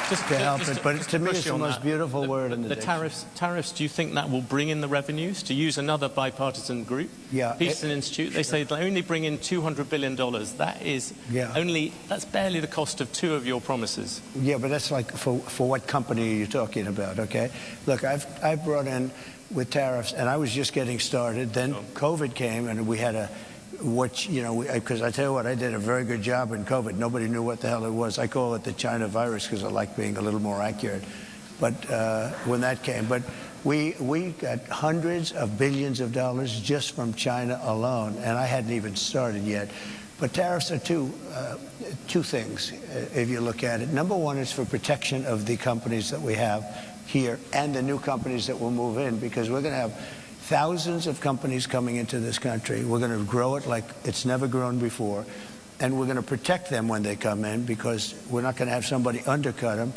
just to help it. But to me, it's the most beautiful word in the tariffs, do you think that will bring in the revenues? To use another bipartisan group, Peterson Institute, they say they only bring in $200 billion. That is that's barely the cost of 2 of your promises. Yeah, but that's like for what company are you talking about? Okay, look, I've brought in with tariffs, and I was just getting started. Then COVID came, and we had because I tell you what, I did a very good job in COVID. Nobody knew what the hell it was. I call it the China virus because I like being a little more accurate. But when that came, but we got hundreds of billions of dollars just from China alone, and I hadn't even started yet. But tariffs are two things, if you look at it. Number one is for protection of the companies that we have here and the new companies that will move in, because we're going to have thousands of companies coming into this country. We're going to grow it like it's never grown before, and we're going to protect them when they come in, because we're not going to have somebody undercut them.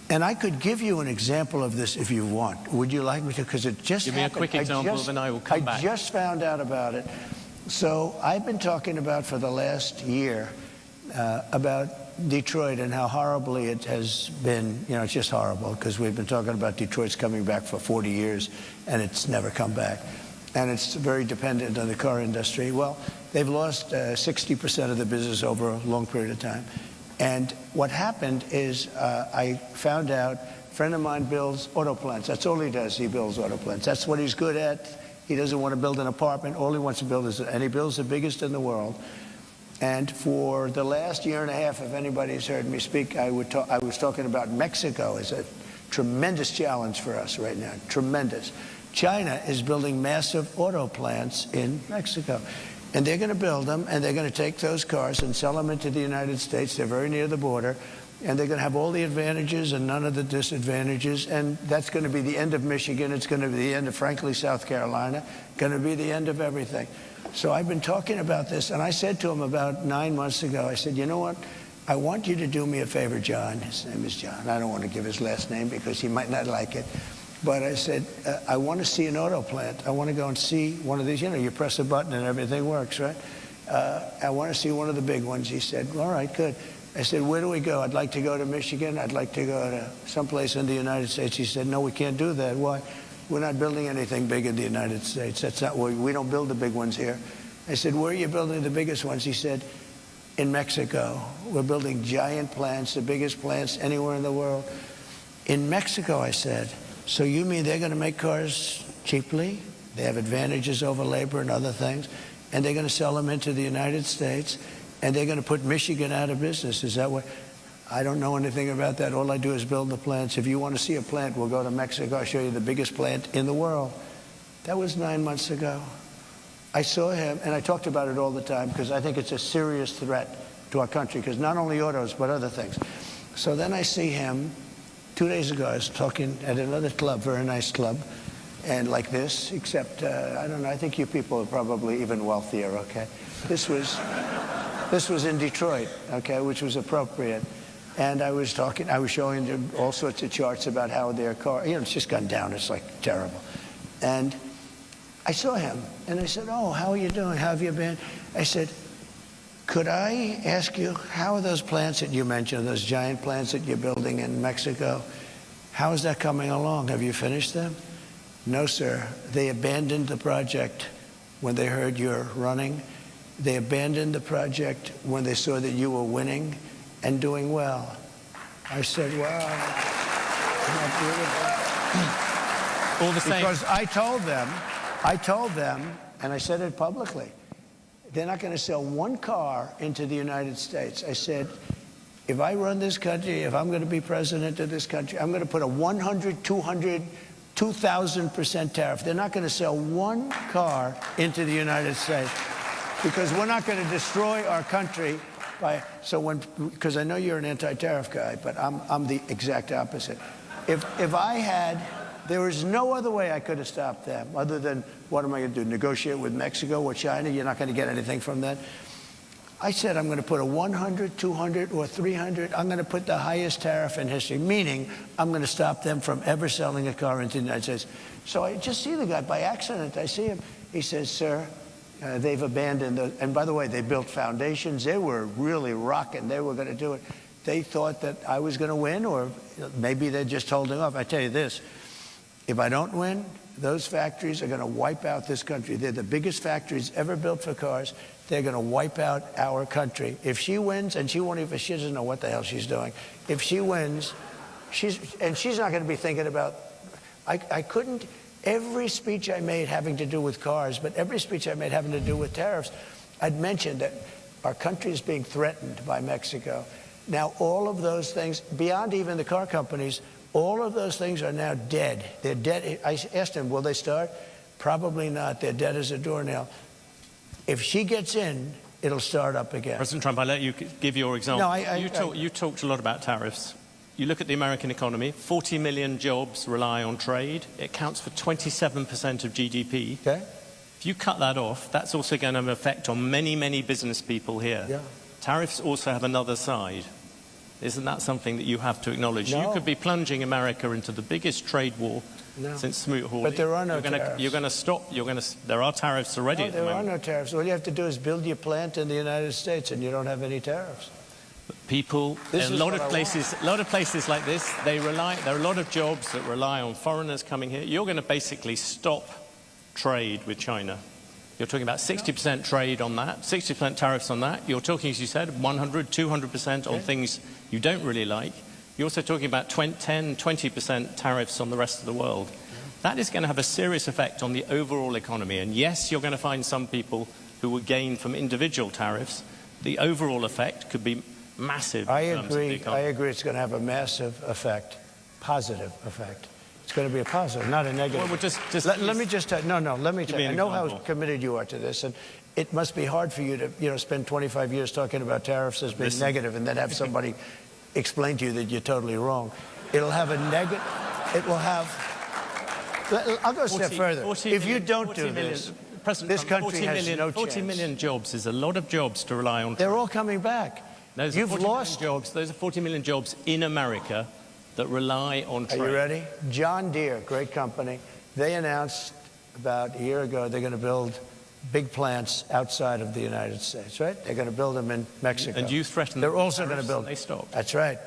And I could give you an example of this if you want. Would you like me to? Because it just Give me a quick example, then I will come back. I just found out about it. So I've been talking about for the last year about Detroit and how horribly it has been. You know, it's just horrible, because we've been talking about Detroit's coming back for 40 years, and it's never come back. And it's very dependent on the car industry. Well, they've lost 60% of the business over a long period of time. And what happened is I found out a friend of mine builds auto plants. That's all he does. He builds auto plants. That's what he's good at. He doesn't want to build an apartment. All he wants to build is, and he builds the biggest in the world. And for the last year and a half, if anybody's heard me speak, I was talking about Mexico as a tremendous challenge for us right now. Tremendous. China is building massive auto plants in Mexico. And they're going to build them, and they're going to take those cars and sell them into the United States. They're very near the border, and they're going to have all the advantages and none of the disadvantages. And that's going to be the end of Michigan. It's going to be the end of, frankly, South Carolina. Going to be the end of everything. So I've been talking about this, and I said to him about 9 months ago, I said, you know what? I want you to do me a favor, John. His name is John. I don't want to give his last name because he might not like it. But I said, I want to see an auto plant. I want to go and see one of these. You know, you press a button and everything works, right? I want to see one of the big ones. He said, all right, good. I said, where do we go? I'd like to go to Michigan. I'd like to go to someplace in the United States. He said, no, we can't do that. Why? We're not building anything big in the United States. That's not where we don't build the big ones here. I said, where are you building the biggest ones? He said, in Mexico. We're building giant plants, the biggest plants anywhere in the world. In Mexico, I said. So you mean they're going to make cars cheaply? They have advantages over labor and other things, and they're going to sell them into the United States, and they're going to put Michigan out of business. Is that what? I don't know anything about that. All I do is build the plants. If you want to see a plant, we'll go to Mexico. I'll show you the biggest plant in the world. That was 9 months ago. I saw him, and I talked about it all the time because I think it's a serious threat to our country, because not only autos, but other things. So then I see him. 2 days ago, I was talking at another club, very nice club, and like this, except, I don't know, I think you people are probably even wealthier, okay? This was in Detroit, okay, which was appropriate. And I was showing them all sorts of charts about how their car, you know, it's just gone down, it's like terrible. And I saw him, and I said, oh, how are you doing? How have you been? I said, could I ask you, how are those plants that you mentioned, those giant plants that you're building in Mexico, how is that coming along? Have you finished them? No, sir. They abandoned the project when they heard you're running. They abandoned the project when they saw that you were winning and doing well. I said, wow, isn't that beautiful? All the same. Because I told them, and I said it publicly, they're not going to sell one car into the United States. I said, if I run this country, if I'm going to be president of this country, I'm going to put a 100, 200, 2,000% tariff. They're not going to sell one car into the United States because we're not going to destroy our country by, because I know you're an anti-tariff guy, but I'm the exact opposite. If I had, there was no other way I could have stopped them other than, what am I going to do, negotiate with Mexico or China? You're not going to get anything from that. I said I'm going to put a 100, 200, or 300. I'm going to put the highest tariff in history, meaning I'm going to stop them from ever selling a car into the United States. So I just see the guy by accident. I see him. He says, sir, they've abandoned the, and by the way, they built foundations. They were really rocking. They were going to do it. they thought that I was going to win, or maybe they're just holding off. I tell you this, if I don't win, those factories are going to wipe out this country. They're the biggest factories ever built for cars. They're going to wipe out our country. If she wins, and she doesn't know what the hell she's doing. If she wins, she's not going to be thinking about, I couldn't, every speech I made having to do with cars, but every speech I made having to do with tariffs, I'd mentioned that our country is being threatened by Mexico. Now, all of those things, beyond even the car companies, all of those things are now dead. They're dead. I asked him, will they start? Probably not. They're dead as a doornail. If she gets in, it'll start up again. President Trump, I let you give your example. No, you talked a lot about tariffs. You look at the American economy, 40 million jobs rely on trade. It counts for 27% of GDP. Okay. If you cut that off, that's also going to have an effect on many, many business people here. Yeah. Tariffs also have another side. Isn't that something that you have to acknowledge? No. You could be plunging America into the biggest trade war since Smoot-Hawley. But there are no tariffs. You're going to stop. There are tariffs already at the moment. There are no tariffs. All you have to do is build your plant in the United States, and you don't have any tariffs. But people, in a lot of places like this, there are a lot of jobs that rely on foreigners coming here. You're going to basically stop trade with China. You're talking about 60% trade on that, 60% tariffs on that. You're talking, as you said, 100, 200% on things you don't really like. You're also talking about 10, 20% tariffs on the rest of the world. That is going to have a serious effect on the overall economy. And yes, you're going to find some people who will gain from individual tariffs. The overall effect could be massive. I agree it's going to have a massive effect, positive effect. It's going to be a positive, not a negative. Well, let me just tell you, I know how committed you are to this, and it must be hard for you to, spend 25 years talking about tariffs as being negative and then have somebody explain to you that you're totally wrong. It'll have a negative, I'll go a step further. If you don't do this, this country has no chance. 40 million jobs is a lot of jobs to rely on. They're all coming back. You've lost jobs. Those are 40 million jobs in America that rely on trade. Are you ready? John Deere, great company, they announced about a year ago they're going to build big plants outside of the United States, right? They're going to build them in Mexico. And you threatened they're also going to build. They stopped. That's right.